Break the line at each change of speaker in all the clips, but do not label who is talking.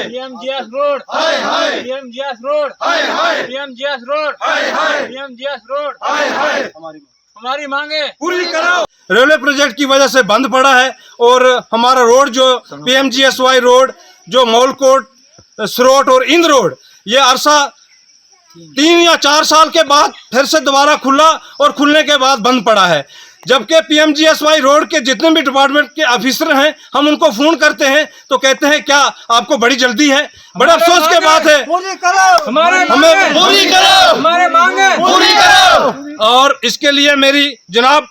पीएमजीएस road, पीएमजीएस road, पीएमजीएस road, पीएमजीएस road, हमारी मांगे
पूरी करो। रेलवे प्रोजेक्ट की वजह से बंद पड़ा है और हमारा रोड जो पीएमजीएसवाई रोड जो मौलकोट, सरोट और इंद रोड, ये अरसा 3 या 4 साल के बाद फिर से दोबारा खुला और खुलने के बाद बंद पड़ा है। जबकि पीएमजीएसवाई रोड के जितने भी डिपार्टमेंट के ऑफिसर हैं, हम उनको फोन करते हैं तो कहते हैं क्या आपको बड़ी जल्दी है। बड़ा अफसोस की बात है,
पूरी करो,
हमें पूरी करो,
हमारे मांगे
पूरी करो। और इसके लिए मेरी जनाब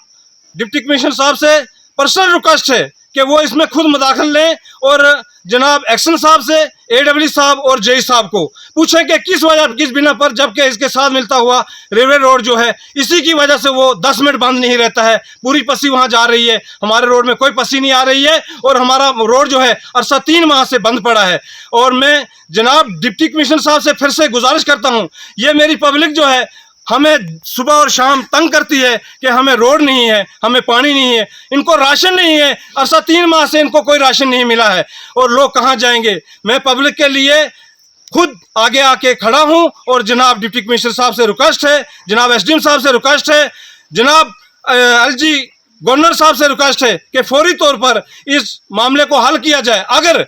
डिप्टी कमिश्नर साहब से पर्सनल रिक्वेस्ट है कि वो इसमें खुद मुदाखल लें और जनाब एक्शन साहब से एडब्ल्यू साहब और जेई साहब को पूछें कि किस वजह किस बिना पर, जबकि इसके साथ मिलता हुआ रेलवे रोड जो है इसी की वजह से वो 10 मिनट बंद नहीं रहता है। पूरी पसी वहां जा रही है, हमारे रोड में कोई पसी नहीं आ रही है और हमारा रोड जो है अरसा 3 माह से बंद पड़ा है। और मैं जनाब डिप्टी कमिश्नर साहब से फिर से गुजारिश करता हूँ, ये मेरी पब्लिक जो है हमें सुबह और शाम तंग करती है कि हमें रोड नहीं है, हमें पानी नहीं है, इनको राशन नहीं है। अरसा 3 माह से इनको कोई राशन नहीं मिला है और लोग कहाँ जाएंगे। मैं पब्लिक के लिए खुद आगे आके खड़ा हूं और जनाब डिप्टी कमिश्नर साहब से रिक्वेस्ट है, जनाब एसडीएम साहब से रिक्वेस्ट है, जनाब एलजी गवर्नर साहब से रिक्वेस्ट है कि फौरी तौर पर इस मामले को हल किया जाए। अगर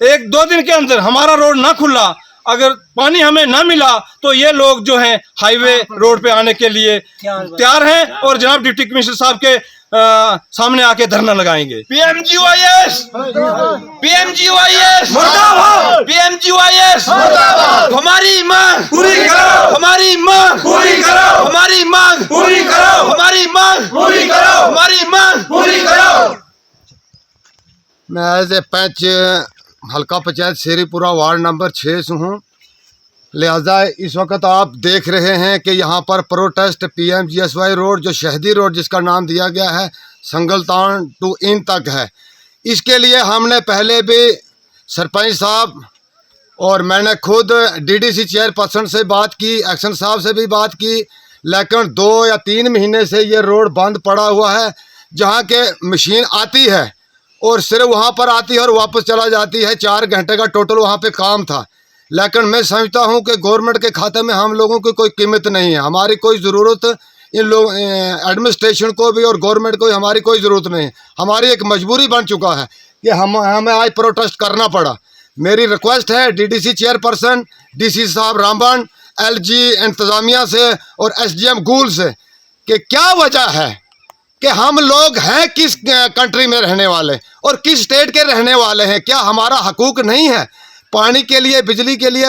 1-2 दिन के अंदर हमारा रोड ना खुला, अगर पानी हमें ना मिला तो ये लोग जो हैं हाईवे रोड पे आने के लिए तैयार हैं और जनाब डिप्टी कमिश्नर साहब के सामने आके धरना लगाएंगे।
पीएमजीवाईएस, पीएमजीवाईएस, पीएमजीवाईएस, हमारी मांग पूरी करो, हमारी मांग पूरी करो, हमारी मांग पूरी करो, हमारी मांग पूरी करो, हमारी मांग पूरी करो।
मैं एज ए पंच हल्का पंचायत शेरीपुरा वार्ड नंबर 6 से हूँ। लिहाजा इस वक्त आप देख रहे हैं कि यहाँ पर प्रोटेस्ट पीएमजीएसवाई रोड जो शहदी रोड जिसका नाम दिया गया है संगलतान टू इन तक है। इसके लिए हमने पहले भी सरपंच साहब और मैंने खुद डीडीसी चेयरपर्सन से बात की, एक्शन साहब से भी बात की, लेकिन 2 या 3 महीने से ये रोड बंद पड़ा हुआ है। जहाँ के मशीन आती है और सिर्फ वहाँ पर आती है और वापस चला जाती है। 4 घंटे का टोटल वहाँ पे काम था। लेकिन मैं समझता हूँ कि गवर्नमेंट के खाते में हम लोगों की कोई कीमत नहीं है, हमारी कोई ज़रूरत इन लोग एडमिनिस्ट्रेशन को भी और गवर्नमेंट को भी हमारी कोई ज़रूरत नहीं है। हमारी एक मजबूरी बन चुका है कि हमें आज प्रोटेस्ट करना पड़ा। मेरी रिक्वेस्ट है डीडीसी चेयरपर्सन, डीसी साहब रामबन, एलजी इंतज़ामिया से और एसडीएम गूल से कि क्या वजह है कि हम लोग हैं किस कंट्री में रहने वाले और किस स्टेट के रहने वाले हैं। क्या हमारा हकूक नहीं है? पानी के लिए, बिजली के लिए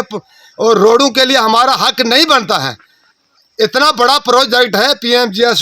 और रोडों के लिए हमारा हक नहीं बनता है? इतना बड़ा प्रोजेक्ट है पीएमजीएस